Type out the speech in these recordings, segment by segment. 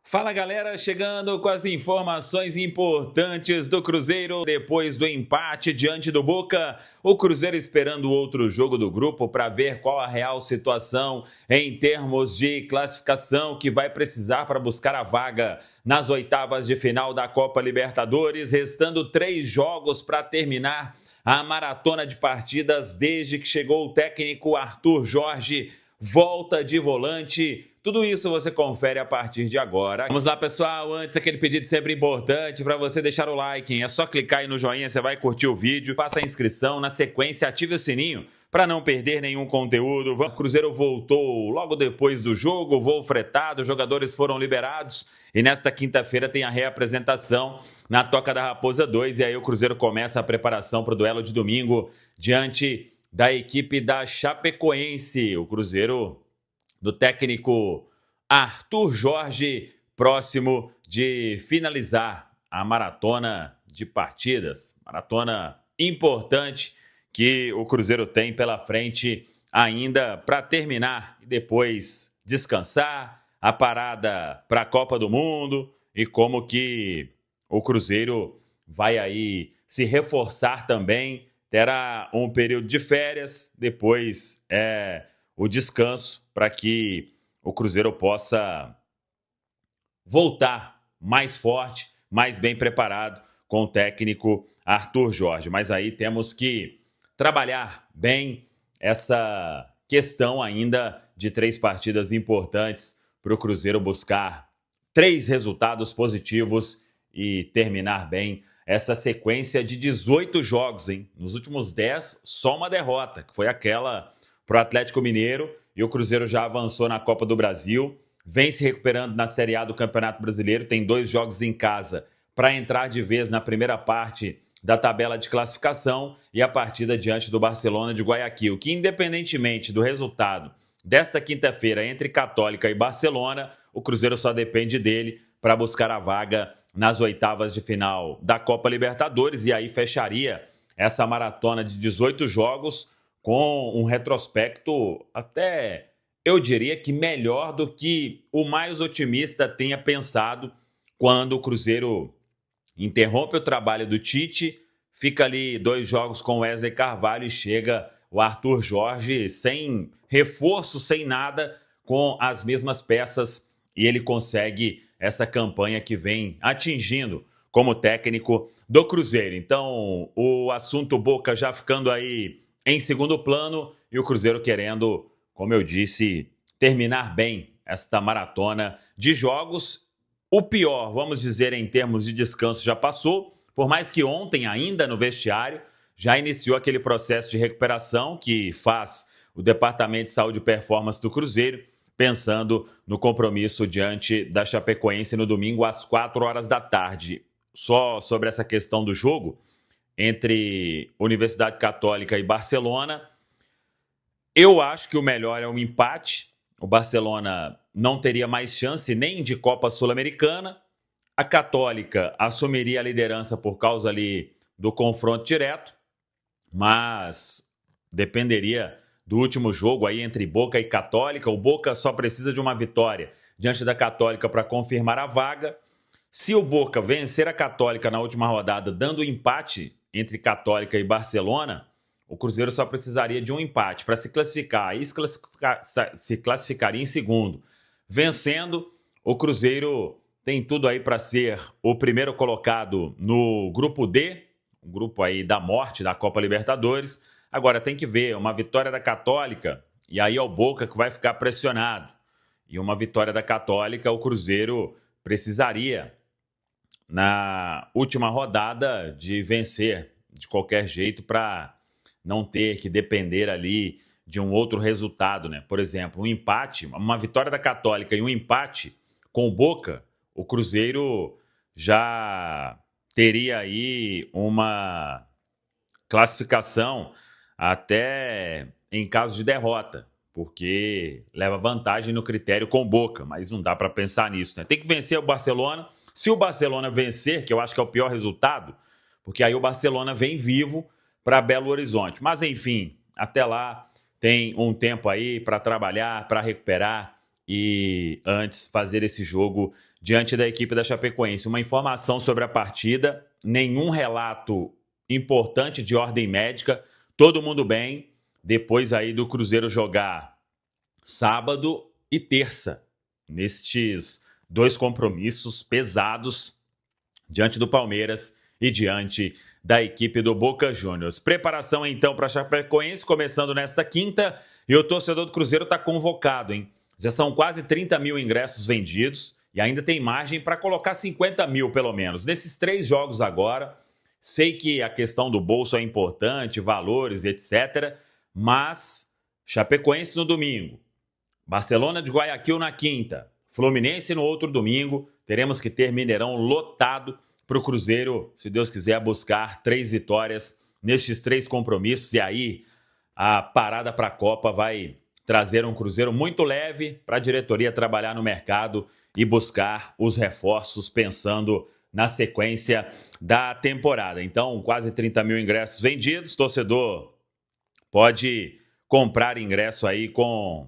Fala galera, chegando com as informações importantes do Cruzeiro depois do empate diante do Boca. O Cruzeiro esperando outro jogo do grupo para ver qual a real situação em termos de classificação que vai precisar para buscar a vaga nas oitavas de final da Copa Libertadores, restando 3 jogos para terminar a maratona de partidas desde que chegou o técnico Arthur Jorge, volta de volante. Tudo isso você confere a partir de agora. Vamos lá, pessoal. Antes, aquele pedido sempre importante para você deixar o like, hein? É só clicar aí no joinha, você vai curtir o vídeo, faça a inscrição, na sequência ative o sininho para não perder nenhum conteúdo. O Cruzeiro voltou logo depois do jogo, voo fretado, os jogadores foram liberados e nesta quinta-feira tem a reapresentação na Toca da Raposa 2 e aí o Cruzeiro começa a preparação para o duelo de domingo diante da equipe da Chapecoense. O Cruzeiro do técnico Arthur Jorge, próximo de finalizar a maratona de partidas. Maratona importante que o Cruzeiro tem pela frente ainda para terminar e depois descansar, a parada para a Copa do Mundo e como que o Cruzeiro vai aí se reforçar também. Terá um período de férias, depois o descanso para que o Cruzeiro possa voltar mais forte, mais bem preparado com o técnico Arthur Jorge. Mas aí temos que trabalhar bem essa questão ainda de 3 partidas importantes para o Cruzeiro buscar 3 resultados positivos e terminar bem essa sequência de 18 jogos, hein? Nos últimos 10, só uma derrota, que foi aquela para o Atlético Mineiro, e o Cruzeiro já avançou na Copa do Brasil, vem se recuperando na Série A do Campeonato Brasileiro, tem 2 jogos em casa para entrar de vez na primeira parte da tabela de classificação e a partida diante do Barcelona de Guayaquil, que independentemente do resultado desta quinta-feira entre Católica e Barcelona, o Cruzeiro só depende dele para buscar a vaga nas oitavas de final da Copa Libertadores e aí fecharia essa maratona de 18 jogos com um retrospecto até, eu diria que melhor do que o mais otimista tenha pensado quando o Cruzeiro interrompe o trabalho do Tite, fica ali 2 jogos com o Wesley Carvalho e chega o Arthur Jorge sem reforço, sem nada, com as mesmas peças e ele consegue essa campanha que vem atingindo como técnico do Cruzeiro. Então, o assunto Boca já ficando aí em segundo plano e o Cruzeiro querendo, como eu disse, terminar bem esta maratona de jogos. O pior, vamos dizer, em termos de descanso já passou, por mais que ontem ainda no vestiário já iniciou aquele processo de recuperação que faz o Departamento de Saúde e Performance do Cruzeiro, pensando no compromisso diante da Chapecoense no domingo às 4 horas da tarde. Só sobre essa questão do jogo entre Universidade Católica e Barcelona, eu acho que o melhor é um empate. O Barcelona não teria mais chance nem de Copa Sul-Americana. A Católica assumiria a liderança por causa ali do confronto direto, mas dependeria do último jogo aí entre Boca e Católica. O Boca só precisa de uma vitória diante da Católica para confirmar a vaga. Se o Boca vencer a Católica na última rodada, dando empate entre Católica e Barcelona, o Cruzeiro só precisaria de um empate para se classificar. Aí se classificaria em segundo. Vencendo, o Cruzeiro tem tudo aí para ser o primeiro colocado no grupo D, o grupo aí da morte da Copa Libertadores. Agora tem que ver, uma vitória da Católica, e aí é o Boca que vai ficar pressionado. E uma vitória da Católica, o Cruzeiro precisaria, na última rodada, de vencer de qualquer jeito para não ter que depender ali de um outro resultado, né? Por exemplo, um empate, uma vitória da Católica e um empate com o Boca, o Cruzeiro já teria aí uma classificação até em caso de derrota, porque leva vantagem no critério com Boca, mas não dá para pensar nisso, né? Tem que vencer o Barcelona. Se o Barcelona vencer, que eu acho que é o pior resultado, porque aí o Barcelona vem vivo para Belo Horizonte. Mas enfim, até lá tem um tempo aí para trabalhar, para recuperar. e antes fazer esse jogo diante da equipe da Chapecoense. Uma informação sobre a partida, nenhum relato importante de ordem médica, todo mundo bem, depois aí do Cruzeiro jogar sábado e terça, nestes 2 compromissos pesados diante do Palmeiras e diante da equipe do Boca Juniors. Preparação então para a Chapecoense, começando nesta quinta, e o torcedor do Cruzeiro está convocado, hein? Já são quase 30 mil ingressos vendidos e ainda tem margem para colocar 50 mil pelo menos. Nesses 3 jogos agora, sei que a questão do bolso é importante, valores, etc., mas Chapecoense no domingo, Barcelona de Guayaquil na quinta, Fluminense no outro domingo, teremos que ter Mineirão lotado para o Cruzeiro, se Deus quiser, buscar 3 vitórias nestes 3 compromissos. E aí a parada para a Copa vai trazer um Cruzeiro muito leve para a diretoria trabalhar no mercado e buscar os reforços pensando na sequência da temporada. Então, quase 30 mil ingressos vendidos, torcedor pode comprar ingresso aí com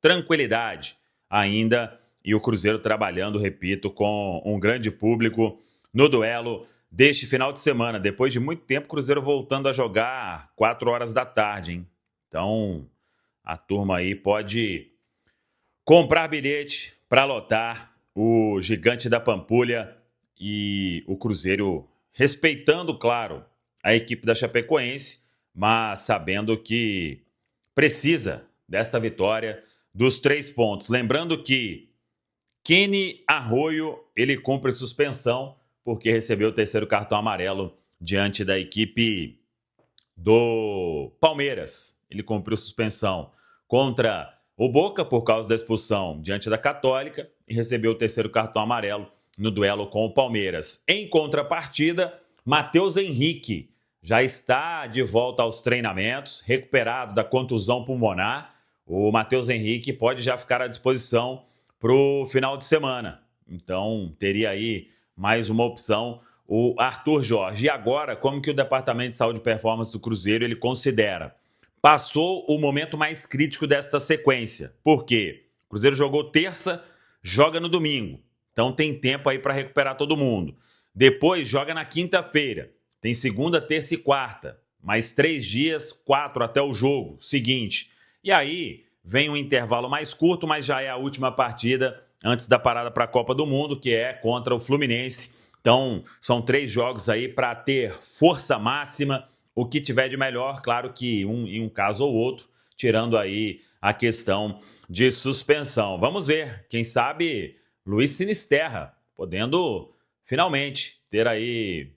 tranquilidade ainda, e o Cruzeiro trabalhando, repito, com um grande público no duelo deste final de semana. Depois de muito tempo, o Cruzeiro voltando a jogar 4 horas da tarde, hein? Então, a turma aí pode comprar bilhete para lotar o Gigante da Pampulha, e o Cruzeiro respeitando, claro, a equipe da Chapecoense, mas sabendo que precisa desta vitória, dos 3 pontos. Lembrando que Kenny Arroio, ele cumpre suspensão porque recebeu o 3º cartão amarelo diante da equipe do Palmeiras. Ele cumpriu suspensão contra o Boca por causa da expulsão diante da Católica e recebeu o 3º cartão amarelo no duelo com o Palmeiras. Em contrapartida, Matheus Henrique já está de volta aos treinamentos, recuperado da contusão pulmonar. O Matheus Henrique pode já ficar à disposição para o final de semana. Então, teria aí mais uma opção, o Arthur Jorge. E agora, como que o Departamento de Saúde e Performance do Cruzeiro ele considera? Passou o momento mais crítico desta sequência. Por quê? O Cruzeiro jogou terça, joga no domingo. Então tem tempo aí para recuperar todo mundo. Depois joga na quinta-feira. Tem segunda, terça e quarta. Mais 3 dias, 4 até o jogo seguinte. E aí vem um intervalo mais curto, mas já é a última partida antes da parada para a Copa do Mundo, que é contra o Fluminense. Então, são 3 jogos aí para ter força máxima, o que tiver de melhor, claro que em um caso ou outro, tirando aí a questão de suspensão. Vamos ver, quem sabe Luiz Sinisterra, podendo finalmente ter aí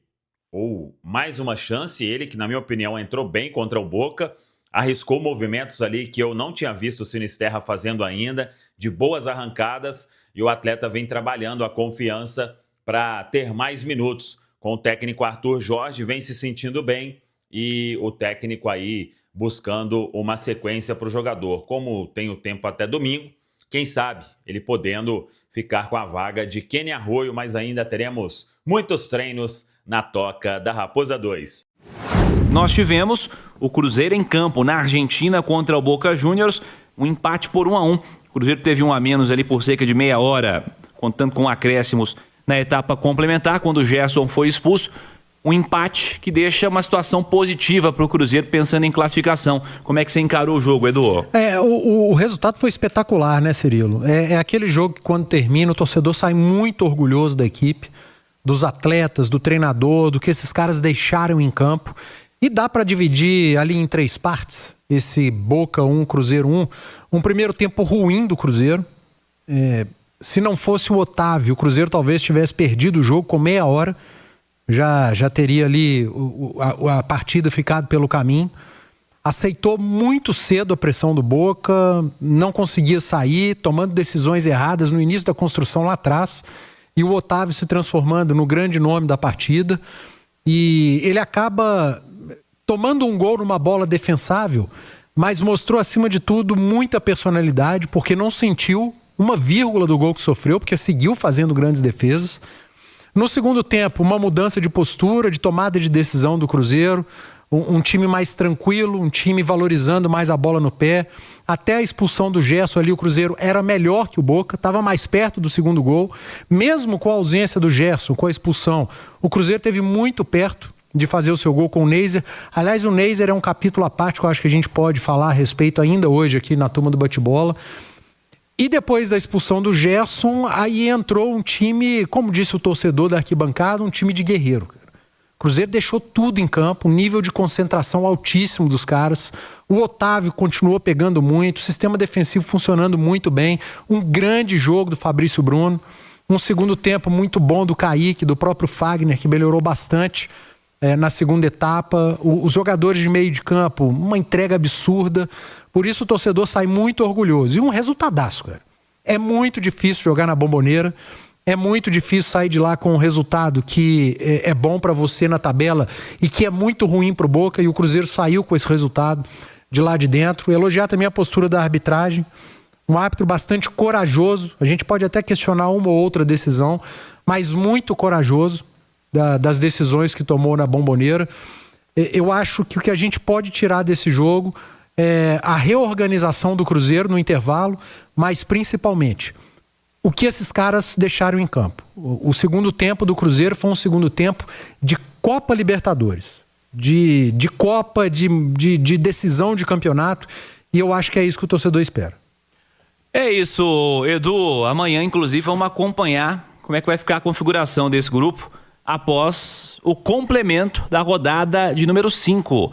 ou mais uma chance, ele que na minha opinião entrou bem contra o Boca, arriscou movimentos ali que eu não tinha visto o Sinisterra fazendo ainda, de boas arrancadas, e o atleta vem trabalhando a confiança para ter mais minutos. Com o técnico Arthur Jorge, vem se sentindo bem, e o técnico aí buscando uma sequência para o jogador. Como tem o tempo até domingo, quem sabe ele podendo ficar com a vaga de Kenny Arroio, mas ainda teremos muitos treinos na Toca da Raposa 2. Nós tivemos o Cruzeiro em campo na Argentina contra o Boca Juniors, um empate por 1-1. O Cruzeiro teve um a menos ali por cerca de meia hora, contando com acréscimos na etapa complementar, quando o Gerson foi expulso. Um empate que deixa uma situação positiva para o Cruzeiro pensando em classificação. Como é que você encarou o jogo, Edu? O resultado foi espetacular, né, Cirilo? É aquele jogo que quando termina o torcedor sai muito orgulhoso da equipe, dos atletas, do treinador, do que esses caras deixaram em campo. E dá para dividir ali em 3 partes, esse Boca 1, Cruzeiro 1. Um primeiro tempo ruim do Cruzeiro. Se não fosse o Otávio, o Cruzeiro talvez tivesse perdido o jogo com meia hora. Já teria ali a partida ficado pelo caminho. Aceitou muito cedo a pressão do Boca, não conseguia sair, tomando decisões erradas no início da construção lá atrás. E o Otávio se transformando no grande nome da partida. E ele acaba tomando um gol numa bola defensável, mas mostrou acima de tudo muita personalidade, porque não sentiu uma vírgula do gol que sofreu, porque seguiu fazendo grandes defesas. No segundo tempo, uma mudança de postura, de tomada de decisão do Cruzeiro, um time mais tranquilo, um time valorizando mais a bola no pé. Até a expulsão do Gerson ali, o Cruzeiro era melhor que o Boca, estava mais perto do segundo gol. Mesmo com a ausência do Gerson, com a expulsão, o Cruzeiro teve muito perto de fazer o seu gol com o Neiser. Aliás, o Neiser é um capítulo à parte que eu acho que a gente pode falar a respeito ainda hoje aqui na turma do Bate-Bola. E depois da expulsão do Gerson, aí entrou um time, como disse o torcedor da arquibancada, um time de guerreiro. O Cruzeiro deixou tudo em campo, um nível de concentração altíssimo dos caras. O Otávio continuou pegando muito, o sistema defensivo funcionando muito bem. Um grande jogo do Fabrício Bruno. Um segundo tempo muito bom do Kaique, do próprio Fagner, que melhorou bastante na segunda etapa. Os jogadores de meio de campo, uma entrega absurda. Por isso o torcedor sai muito orgulhoso. E um resultadaço, cara. É muito difícil jogar na Bombonera. É muito difícil sair de lá com um resultado que é bom para você na tabela e que é muito ruim pro Boca, e o Cruzeiro saiu com esse resultado de lá de dentro. Elogiar também a postura da arbitragem, um árbitro bastante corajoso. A gente pode até questionar uma ou outra decisão, mas muito corajoso das decisões que tomou na Bombonera. Eu acho que o que a gente pode tirar desse jogo é a reorganização do Cruzeiro no intervalo, mas principalmente o que esses caras deixaram em campo. O segundo tempo do Cruzeiro foi um segundo tempo de Copa Libertadores, de Copa, de decisão de campeonato, e eu acho que é isso que o torcedor espera. É isso, Edu. Amanhã, inclusive, vamos acompanhar como é que vai ficar a configuração desse grupo após o complemento da rodada de número 5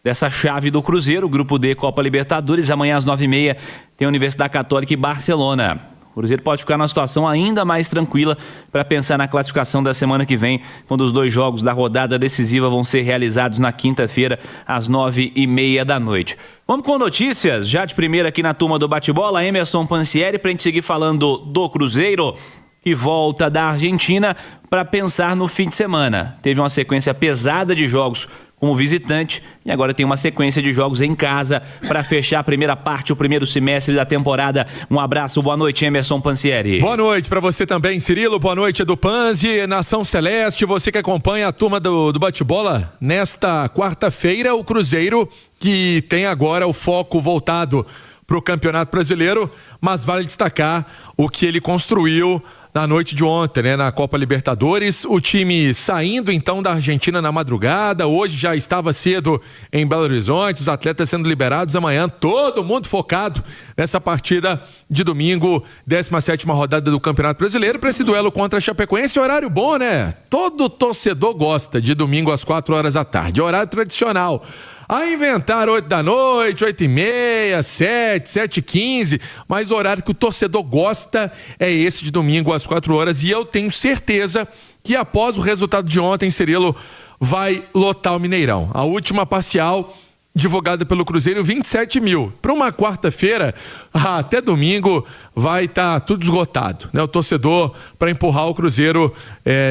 dessa chave do Cruzeiro, Grupo D, Copa Libertadores. Amanhã às 9h30 tem a Universidade Católica e Barcelona. O Cruzeiro pode ficar numa situação ainda mais tranquila para pensar na classificação da semana que vem, quando os 2 jogos da rodada decisiva vão ser realizados na quinta-feira, às 9h30 da noite. Vamos com notícias, já de primeira aqui na turma do Bate-Bola, Emerson Pansieri, para a gente seguir falando do Cruzeiro, que volta da Argentina para pensar no fim de semana. Teve uma sequência pesada de jogos como visitante e agora tem uma sequência de jogos em casa para fechar a primeira parte, o primeiro semestre da temporada. Um abraço, boa noite, Emerson Pansieri. Boa noite para você também, Cirilo, boa noite, Edu Panzi, Nação Celeste, você que acompanha a turma do Bate-Bola. Nesta quarta-feira, o Cruzeiro, que tem agora o foco voltado para o Campeonato Brasileiro, mas vale destacar o que ele construiu na noite de ontem, né, na Copa Libertadores. O time saindo então da Argentina na madrugada, hoje já estava cedo em Belo Horizonte, os atletas sendo liberados amanhã, todo mundo focado nessa partida de domingo, 17ª rodada do Campeonato Brasileiro, para esse duelo contra a Chapecoense. Horário bom, né? Todo torcedor gosta de domingo às 4h da tarde, horário tradicional. A inventar 8 da noite, 8h30, 7, 7h15, mas o horário que o torcedor gosta é esse de domingo às 4h, e eu tenho certeza que após o resultado de ontem, Cirilo, vai lotar o Mineirão. A última parcial divulgada pelo Cruzeiro, 27 mil. Para uma quarta-feira, até domingo, vai estar tudo esgotado, né? O torcedor para empurrar o Cruzeiro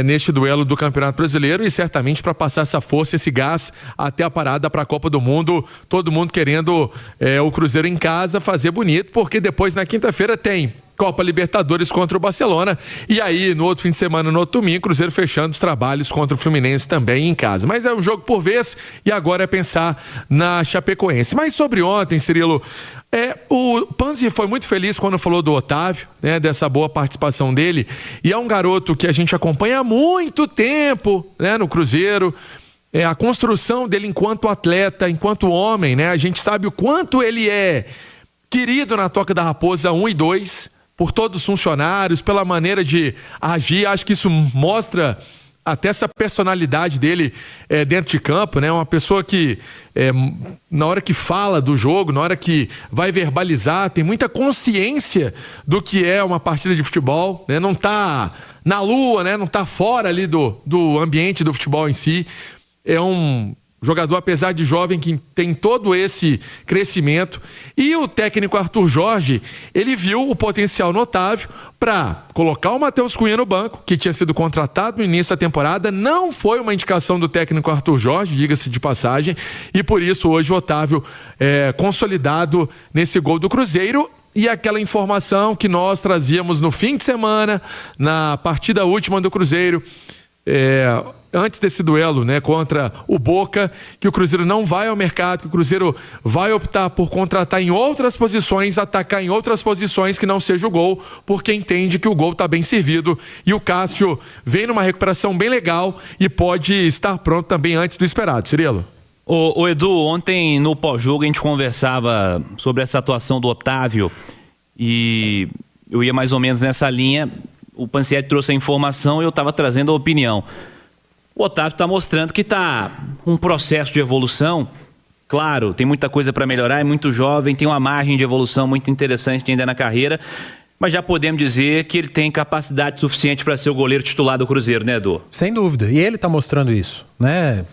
neste duelo do Campeonato Brasileiro e certamente para passar essa força, esse gás até a parada para a Copa do Mundo. Todo mundo querendo o Cruzeiro em casa fazer bonito, porque depois na quinta-feira tem Copa Libertadores contra o Barcelona, e aí no outro fim de semana, no outro domingo, Cruzeiro fechando os trabalhos contra o Fluminense também em casa. Mas é um jogo por vez, e agora é pensar na Chapecoense. Mas sobre ontem, Cirilo, o Panzi foi muito feliz quando falou do Otávio, né, dessa boa participação dele, e é um garoto que a gente acompanha há muito tempo, né, no Cruzeiro. A construção dele enquanto atleta, enquanto homem, né, a gente sabe o quanto ele é querido na Toca da Raposa 1 e 2, por todos os funcionários, pela maneira de agir. Acho que isso mostra até essa personalidade dele dentro de campo, né? Uma pessoa que na hora que fala do jogo, na hora que vai verbalizar, tem muita consciência do que é uma partida de futebol, né? Não tá na lua, né? Não tá fora ali do ambiente do futebol em si. É um jogador, apesar de jovem, que tem todo esse crescimento. E o técnico Arthur Jorge, ele viu o potencial no Otávio para colocar o Matheus Cunha no banco, que tinha sido contratado no início da temporada. Não foi uma indicação do técnico Arthur Jorge, diga-se de passagem. E por isso hoje o Otávio é consolidado nesse gol do Cruzeiro. E aquela informação que nós trazíamos no fim de semana, na partida última do Cruzeiro, antes desse duelo, né, contra o Boca, que o Cruzeiro não vai ao mercado, que o Cruzeiro vai optar por contratar em outras posições, atacar em outras posições que não seja o gol, porque entende que o gol está bem servido e o Cássio vem numa recuperação bem legal e pode estar pronto também antes do esperado. Cirilo? Ô Edu, ontem no pós-jogo a gente conversava sobre essa atuação do Otávio e eu ia mais ou menos nessa linha. O Pansieri trouxe a informação e eu estava trazendo a opinião. O Otávio está mostrando que está um processo de evolução. Claro, tem muita coisa para melhorar, é muito jovem, tem uma margem de evolução muito interessante ainda na carreira, mas já podemos dizer que ele tem capacidade suficiente para ser o goleiro titular do Cruzeiro, né, Edu? Sem dúvida, e ele está mostrando isso, né?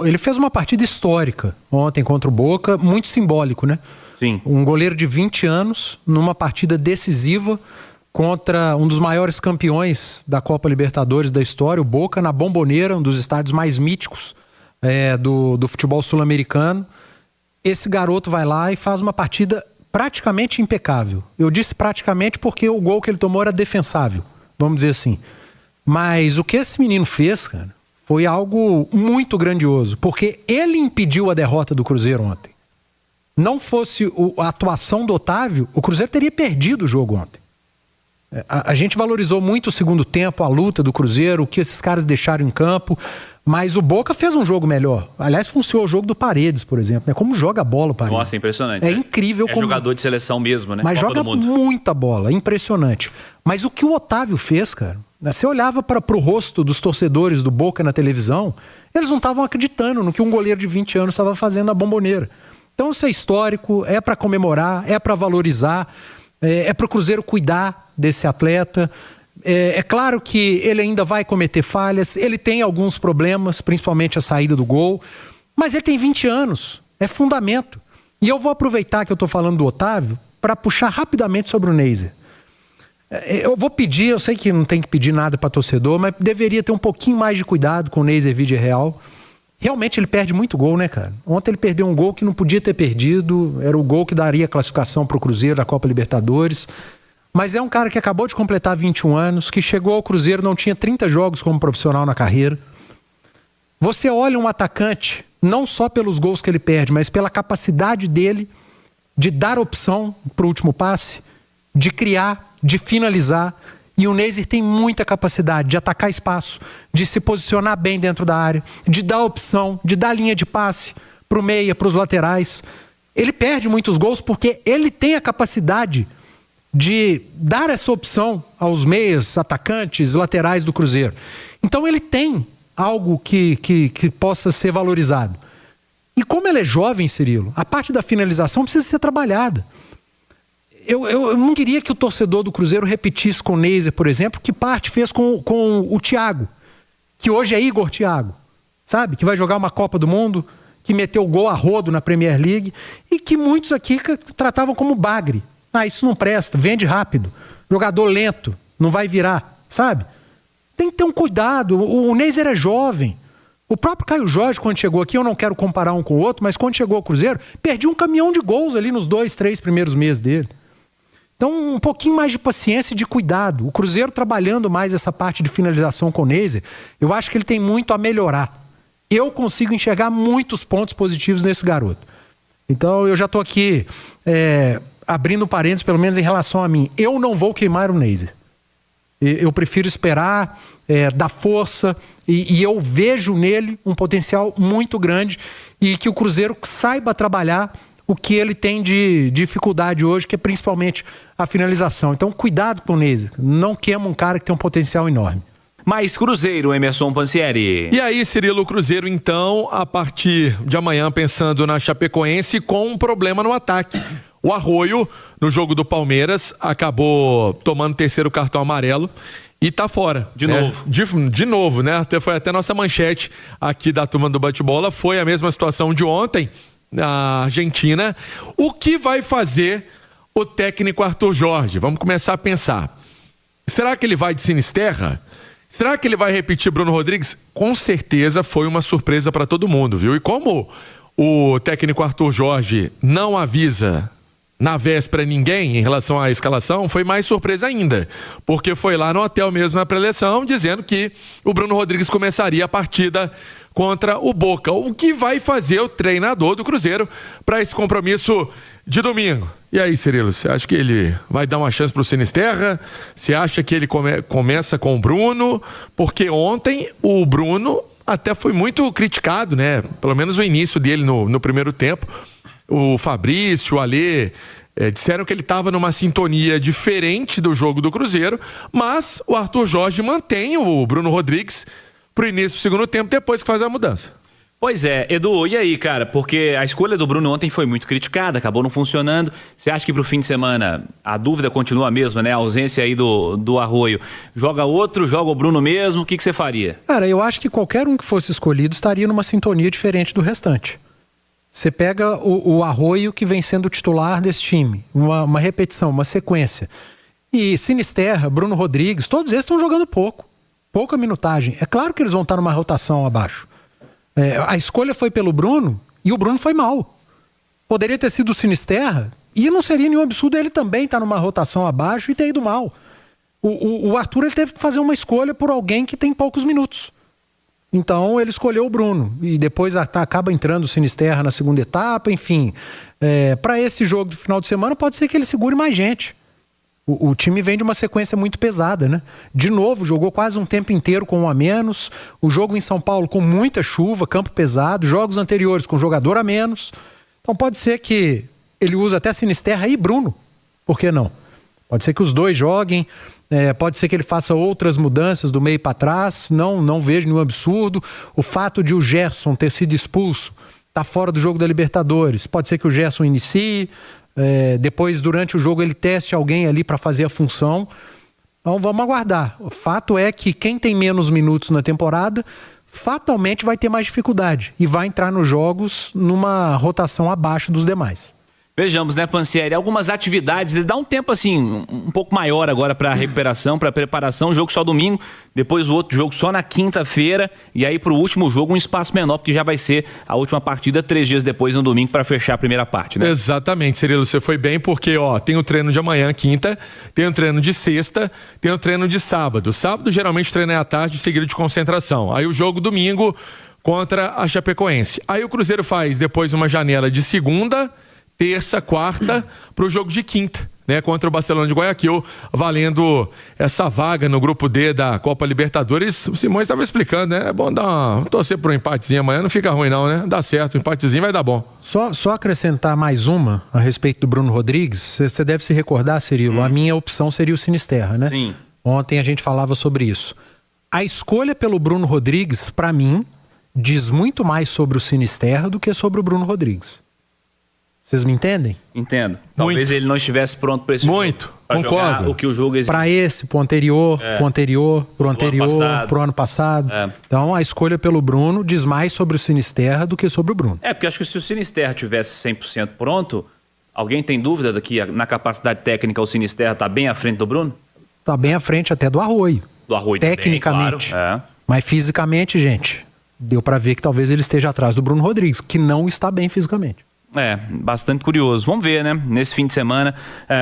Ele fez uma partida histórica ontem contra o Boca, muito simbólico, né? Sim. Um goleiro de 20 anos numa partida decisiva contra um dos maiores campeões da Copa Libertadores da história, o Boca, na Bombonera, um dos estádios mais míticos do futebol sul-americano. Esse garoto vai lá e faz uma partida praticamente impecável. Eu disse praticamente porque o gol que ele tomou era defensável, vamos dizer assim. Mas o que esse menino fez, cara, foi algo muito grandioso, porque ele impediu a derrota do Cruzeiro ontem. Não fosse a atuação do Otávio, o Cruzeiro teria perdido o jogo ontem. A gente valorizou muito o segundo tempo, a luta do Cruzeiro, o que esses caras deixaram em campo, mas o Boca fez um jogo melhor. Aliás, funcionou o jogo do Paredes, por exemplo, né? Como joga a bola o Paredes. Nossa, impressionante. É incrível. É jogador de seleção mesmo, né? Mas Copa joga muita bola, impressionante. Mas o que o Otávio fez, cara, você olhava para o rosto dos torcedores do Boca na televisão, eles não estavam acreditando no que um goleiro de 20 anos estava fazendo na Bombonera. Então isso é histórico, é para comemorar, é para valorizar, é para o Cruzeiro cuidar desse atleta. É claro que ele ainda vai cometer falhas, ele tem alguns problemas, principalmente a saída do gol, mas ele tem 20 anos, é fundamento. E eu vou aproveitar que eu estou falando do Otávio para puxar rapidamente sobre o Neiser. Eu vou pedir, eu sei que não tem que pedir nada para torcedor, mas deveria ter um pouquinho mais de cuidado com o Neiser Vídeo-Real. Realmente ele perde muito gol, né, cara? Ontem ele perdeu um gol que não podia ter perdido, era o gol que daria classificação para o Cruzeiro da Copa Libertadores. Mas é um cara que acabou de completar 21 anos, que chegou ao Cruzeiro, não tinha 30 jogos como profissional na carreira. Você olha um atacante, não só pelos gols que ele perde, mas pela capacidade dele de dar opção para o último passe, de criar, de finalizar. E o Neiser tem muita capacidade de atacar espaço, de se posicionar bem dentro da área, de dar opção, de dar linha de passe para o meia, para os laterais. Ele perde muitos gols porque ele tem a capacidade de dar essa opção aos meias, atacantes, laterais do Cruzeiro. Então ele tem algo que possa ser valorizado. E como ele é jovem, Cirilo, a parte da finalização precisa ser trabalhada. Eu não queria que o torcedor do Cruzeiro repetisse com o Neiser, por exemplo, que parte fez com o Thiago, que hoje é Igor Thiago, sabe? Que vai jogar uma Copa do Mundo, que meteu gol a rodo na Premier League e que muitos aqui tratavam como bagre. Ah, isso não presta, vende rápido, jogador lento, não vai virar, sabe? Tem que ter um cuidado, o Neiser é jovem. O próprio Caio Jorge, quando chegou aqui, eu não quero comparar um com o outro, mas quando chegou ao Cruzeiro, perdi um caminhão de gols ali nos 2, 3 primeiros meses dele. Então, um pouquinho mais de paciência e de cuidado. O Cruzeiro trabalhando mais essa parte de finalização com o Neiser, eu acho que ele tem muito a melhorar. Eu consigo enxergar muitos pontos positivos nesse garoto. Então, eu já estou aqui abrindo parênteses, pelo menos em relação a mim. Eu não vou queimar o Neiser. Eu prefiro esperar, dar força, e eu vejo nele um potencial muito grande e que o Cruzeiro saiba trabalhar o que ele tem de dificuldade hoje, que é principalmente a finalização. Então, cuidado com o Neiser. Não queima um cara que tem um potencial enorme. Mais Cruzeiro, Emerson Pansieri. E aí, Cirilo, o Cruzeiro, então, a partir de amanhã, pensando na Chapecoense, com um problema no ataque. O Arroio, no jogo do Palmeiras, acabou tomando terceiro cartão amarelo e tá fora. De novo. De novo, né? Foi até nossa manchete aqui da turma do bate-bola. Foi a mesma situação de ontem na Argentina. O que vai fazer o técnico Arthur Jorge? Vamos começar a pensar. Será que ele vai de Sinisterra? Será que ele vai repetir Bruno Rodrigues? Com certeza foi uma surpresa para todo mundo, viu? E como o técnico Arthur Jorge não avisa na véspera ninguém em relação à escalação, foi mais surpresa ainda, porque foi lá no hotel mesmo na pré-eleição dizendo que o Bruno Rodrigues começaria a partida contra o Boca, o que vai fazer o treinador do Cruzeiro para esse compromisso de domingo. E aí, Cirilo, você acha que ele vai dar uma chance para o Sinisterra? Você acha que ele começa com o Bruno? Porque ontem o Bruno até foi muito criticado, né? Pelo menos o início dele no primeiro tempo. O Fabrício, o Alê, disseram que ele estava numa sintonia diferente do jogo do Cruzeiro, mas o Arthur Jorge mantém o Bruno Rodrigues pro início do segundo tempo, depois que faz a mudança. Pois é, Edu, e aí, cara? Porque a escolha do Bruno ontem foi muito criticada, acabou não funcionando. Você acha que pro fim de semana a dúvida continua a mesma, né? A ausência aí do Arroio. Joga outro, joga o Bruno mesmo, o que você faria? Cara, eu acho que qualquer um que fosse escolhido estaria numa sintonia diferente do restante. Você pega o Arroio, que vem sendo o titular desse time, uma repetição, uma sequência. E Sinisterra, Bruno Rodrigues, todos eles estão jogando pouca minutagem. É claro que eles vão estar numa rotação abaixo. A escolha foi pelo Bruno e o Bruno foi mal. Poderia ter sido o Sinisterra e não seria nenhum absurdo ele também estar numa rotação abaixo e ter ido mal. O Arthur ele teve que fazer uma escolha por alguém que tem poucos minutos. Então ele escolheu o Bruno e depois acaba entrando o Sinisterra na segunda etapa, enfim. Para esse jogo do final de semana pode ser que ele segure mais gente. O time vem de uma sequência muito pesada, né? De novo, jogou quase um tempo inteiro com um a menos. O jogo em São Paulo com muita chuva, campo pesado. Jogos anteriores com jogador a menos. Então pode ser que ele use até Sinisterra e Bruno. Por que não? Pode ser que os dois joguem. Pode ser que ele faça outras mudanças do meio para trás. Não vejo nenhum absurdo. O fato de o Gerson ter sido expulso, tá fora do jogo da Libertadores. Pode ser que o Gerson inicie. Depois, durante o jogo, ele teste alguém ali para fazer a função. Então vamos aguardar. O fato é que quem tem menos minutos na temporada fatalmente vai ter mais dificuldade e vai entrar nos jogos numa rotação abaixo dos demais. Vejamos, né, Pansieri? Algumas atividades, dá um tempo assim, um pouco maior agora para recuperação, para preparação, jogo só domingo, depois o outro jogo só na quinta-feira, e aí pro último jogo um espaço menor, porque já vai ser a última partida 3 dias depois, no domingo, para fechar a primeira parte, né? Exatamente, Cirilo, você foi bem, porque tem o treino de amanhã, quinta, tem o treino de sexta, tem o treino de sábado. Sábado, geralmente, o treino é à tarde, seguido de concentração. Aí o jogo domingo contra a Chapecoense. Aí o Cruzeiro faz depois uma janela de segunda, terça, quarta, para o jogo de quinta, né, contra o Barcelona de Guayaquil, valendo essa vaga no grupo D da Copa Libertadores. O Simões estava explicando, né? É bom torcer por um empatezinho amanhã, não fica ruim não, né? Dá certo, um empatezinho vai dar bom. Só acrescentar mais uma a respeito do Bruno Rodrigues. Você deve se recordar, Cirilo, a minha opção seria o Sinisterra, né? Sim. Ontem a gente falava sobre isso. A escolha pelo Bruno Rodrigues, para mim, diz muito mais sobre o Sinisterra do que sobre o Bruno Rodrigues. Vocês me entendem? Entendo. Talvez ele não estivesse pronto para esse jogo. Muito, pra concordo. jogar o que o jogo exige. Para esse, pro anterior, pro ano passado. Então a escolha pelo Bruno diz mais sobre o Sinisterra do que sobre o Bruno. Porque acho que se o Sinisterra tivesse 100% pronto, alguém tem dúvida de que na capacidade técnica o Sinisterra está bem à frente do Bruno? Tá bem à frente até do Arroio. Do Arroio tecnicamente. Também, claro. Mas fisicamente, gente, deu para ver que talvez ele esteja atrás do Bruno Rodrigues, que não está bem fisicamente. Bastante curioso. Vamos ver, né, nesse fim de semana,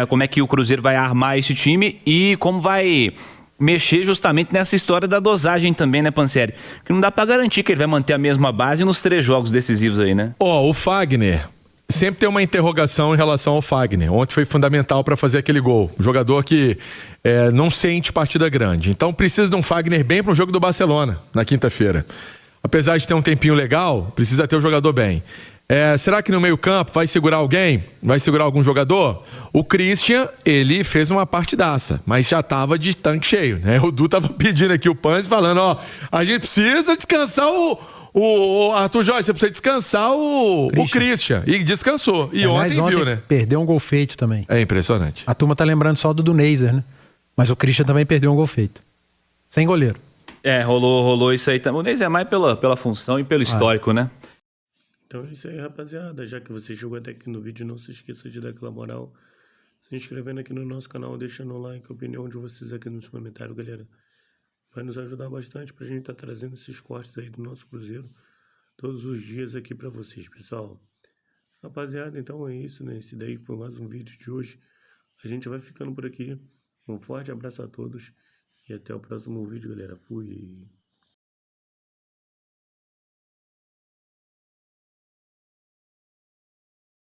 como é que o Cruzeiro vai armar esse time e como vai mexer justamente nessa história da dosagem também, né, Pansieri? Porque não dá pra garantir que ele vai manter a mesma base nos 3 jogos decisivos aí, né? O Fagner, sempre tem uma interrogação em relação ao Fagner. Ontem foi fundamental para fazer aquele gol. Um jogador que não sente partida grande. Então precisa de um Fagner bem para o jogo do Barcelona, na quinta-feira. Apesar de ter um tempinho legal, precisa ter o jogador bem. Será que no meio-campo vai segurar alguém? Vai segurar algum jogador? O Christian, ele fez uma partidaça, mas já tava de tanque cheio, né? O Du tava pedindo aqui o Panzi, falando, a gente precisa descansar o Arthur Jorge, você precisa descansar o Christian. E descansou. E ontem viu, né? Perdeu um gol feito também. É impressionante. A turma tá lembrando só do Neiser, né? Mas o Christian também perdeu um gol feito. Sem goleiro. Rolou isso aí também. O Neiser é mais pela função e pelo histórico, né? Então é isso aí, rapaziada. Já que você chegou até aqui no vídeo, não se esqueça de dar aquela moral, se inscrevendo aqui no nosso canal, deixando o like, a opinião de vocês aqui nos comentários, galera. Vai nos ajudar bastante pra gente estar trazendo esses cortes aí do nosso Cruzeiro todos os dias aqui pra vocês, pessoal. Rapaziada, então é isso, né? Esse daí foi mais um vídeo de hoje. A gente vai ficando por aqui. Um forte abraço a todos e até o próximo vídeo, galera. Fui!